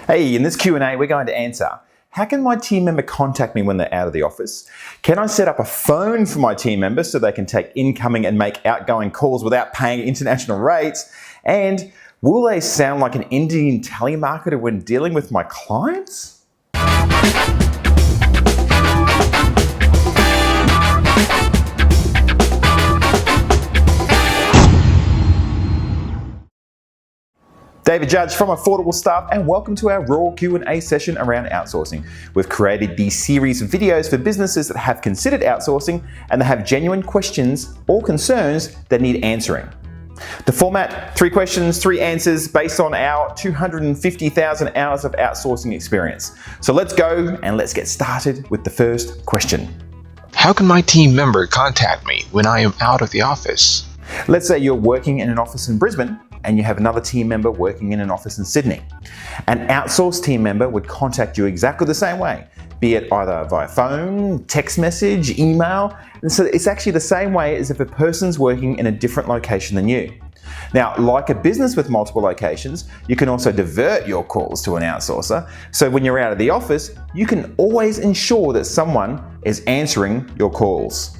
Hey, in this Q&A, we're going to answer, how can my team member contact me when they're out of the office? Can I set up a phone for my team members so they can take incoming and make outgoing calls without paying international rates? And will they sound like an Indian telemarketer when dealing with my clients? David Judge from Affordable Staff, and welcome to our raw Q&A session around outsourcing. We've created these series of videos for businesses that have considered outsourcing and that have genuine questions or concerns that need answering. The format, 3 questions, 3 answers based on our 250,000 hours of outsourcing experience. So let's go and let's get started with the first question. How can my team member contact me when I am out of the office? Let's say you're working in an office in Brisbane and you have another team member working in an office in Sydney. An outsourced team member would contact you exactly the same way, be it either via phone, text message, email, and so it's actually the same way as if a person's working in a different location than you. Now, like a business with multiple locations, you can also divert your calls to an outsourcer, so when you're out of the office, you can always ensure that someone is answering your calls.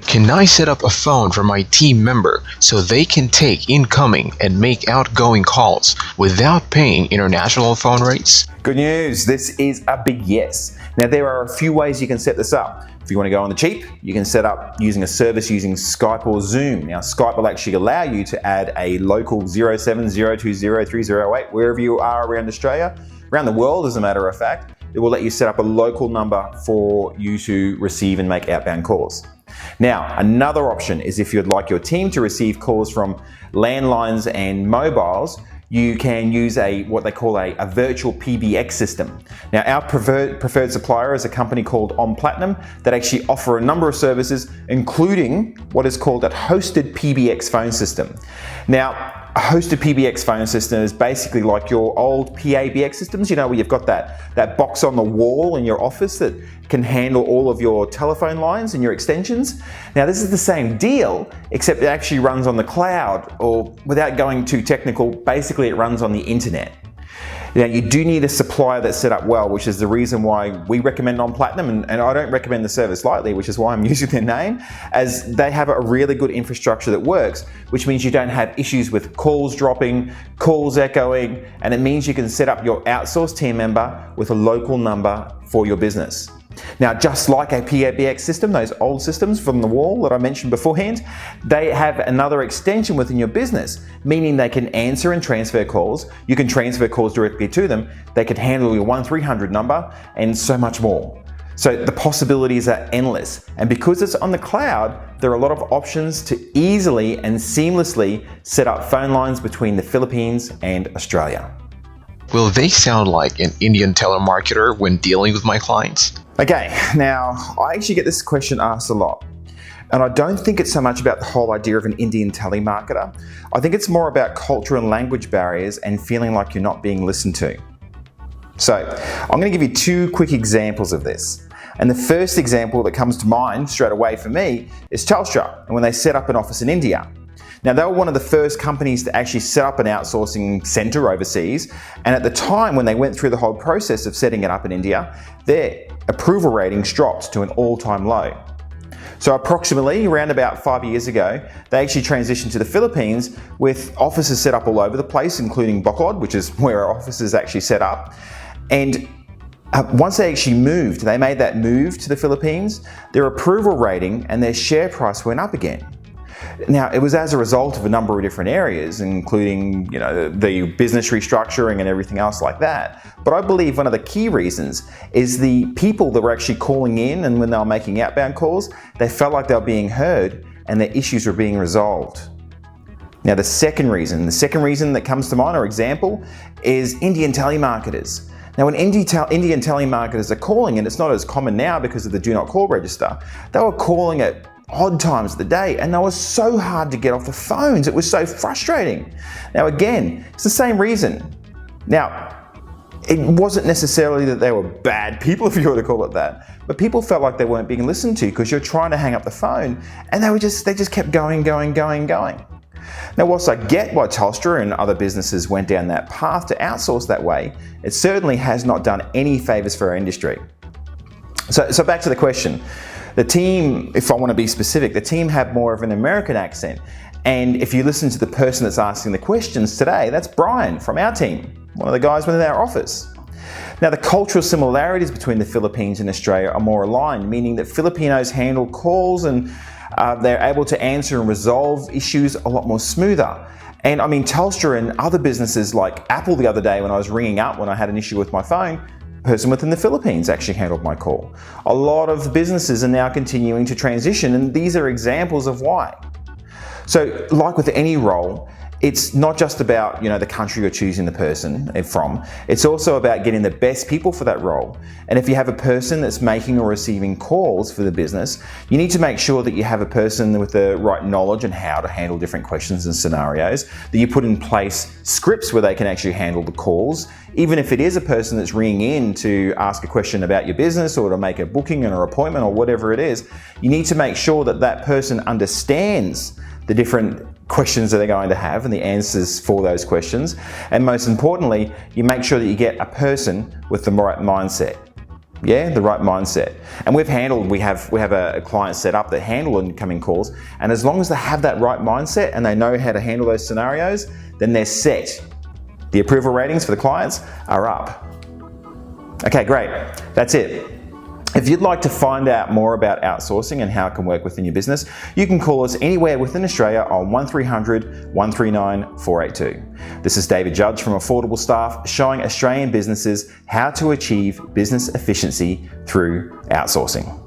Can I set up a phone for my team member so they can take incoming and make outgoing calls without paying international phone rates? Good news, this is a big yes. Now there are a few ways you can set this up. If you want to go on the cheap, you can set up using a service using Skype or Zoom. Now Skype will actually allow you to add a local 070203008 wherever you are around Australia, around the world as a matter of fact. It will let you set up a local number for you to receive and make outbound calls. Now, another option is if you'd like your team to receive calls from landlines and mobiles, you can use what they call a virtual PBX system. Now, our preferred supplier is a company called On Platinum that actually offer a number of services, including what is called a hosted PBX phone system. Now, a hosted PBX phone system is basically like your old PABX systems, you know, where you've got that box on the wall in your office that can handle all of your telephone lines and your extensions. Now this is the same deal, except it actually runs on the cloud, or without going too technical, basically it runs on the internet. Now you do need a supplier that's set up well, which is the reason why we recommend On Platinum, and I don't recommend the service lightly, which is why I'm using their name, as they have a really good infrastructure that works, which means you don't have issues with calls dropping, calls echoing, and it means you can set up your outsourced team member with a local number for your business. Now, just like a PABX system, those old systems from the wall that I mentioned beforehand, they have another extension within your business, meaning they can answer and transfer calls. You can transfer calls directly to them. They can handle your 1300 number and so much more. So the possibilities are endless. And because it's on the cloud, there are a lot of options to easily and seamlessly set up phone lines between the Philippines and Australia. Will they sound like an Indian telemarketer when dealing with my clients? Okay, now I actually get this question asked a lot, and I don't think it's so much about the whole idea of an Indian telemarketer. I think it's more about cultural and language barriers and feeling like you're not being listened to. So I'm going to give you 2 quick examples of this. And the first example that comes to mind straight away for me is Telstra, and when they set up an office in India. Now, they were one of the first companies to actually set up an outsourcing centre overseas, and at the time when they went through the whole process of setting it up in India, their approval ratings dropped to an all-time low. So approximately around about 5 years ago, they actually transitioned to the Philippines with offices set up all over the place, including Bacolod, which is where our office is actually set up. And once they actually moved, they made that move to the Philippines, their approval rating and their share price went up again. Now, it was as a result of a number of different areas, including, the business restructuring and everything else like that. But I believe one of the key reasons is the people that were actually calling in, and when they were making outbound calls, they felt like they were being heard and their issues were being resolved. Now, the second reason that comes to mind or example is Indian telemarketers. Now, when Indian telemarketers are calling, and it's not as common now because of the do not call register, they were calling at odd times of the day, and they were so hard to get off the phones. It was so frustrating. Now again, it's the same reason. Now, it wasn't necessarily that they were bad people, if you were to call it that, but people felt like they weren't being listened to because you're trying to hang up the phone, and they just kept going. Now, whilst I get why Telstra and other businesses went down that path to outsource that way, it certainly has not done any favours for our industry. So back to the question. The team, if I want to be specific, the team have more of an American accent. And if you listen to the person that's asking the questions today, that's Brian from our team, one of the guys within our office. Now, the cultural similarities between the Philippines and Australia are more aligned, meaning that Filipinos handle calls and they're able to answer and resolve issues a lot more smoother. And I mean, Telstra and other businesses like Apple the other day, when I was ringing up when I had an issue with my phone, a person within the Philippines actually handled my call. A lot of businesses are now continuing to transition, and these are examples of why. So like with any role, it's not just about, the country you're choosing the person from. It's also about getting the best people for that role. And if you have a person that's making or receiving calls for the business, you need to make sure that you have a person with the right knowledge and how to handle different questions and scenarios, that you put in place scripts where they can actually handle the calls. Even if it is a person that's ringing in to ask a question about your business or to make a booking and an appointment or whatever it is, you need to make sure that that person understands the different questions that they're going to have and the answers for those questions. And most importantly, you make sure that you get a person with the right mindset. Yeah, the right mindset. And we have a client set up that handle incoming calls, and as long as they have that right mindset and they know how to handle those scenarios, then they're set. The approval ratings for the clients are up. Okay, great. That's it. If you'd like to find out more about outsourcing and how it can work within your business, you can call us anywhere within Australia on 1300 139 482. This is David Judge from Affordable Staff, showing Australian businesses how to achieve business efficiency through outsourcing.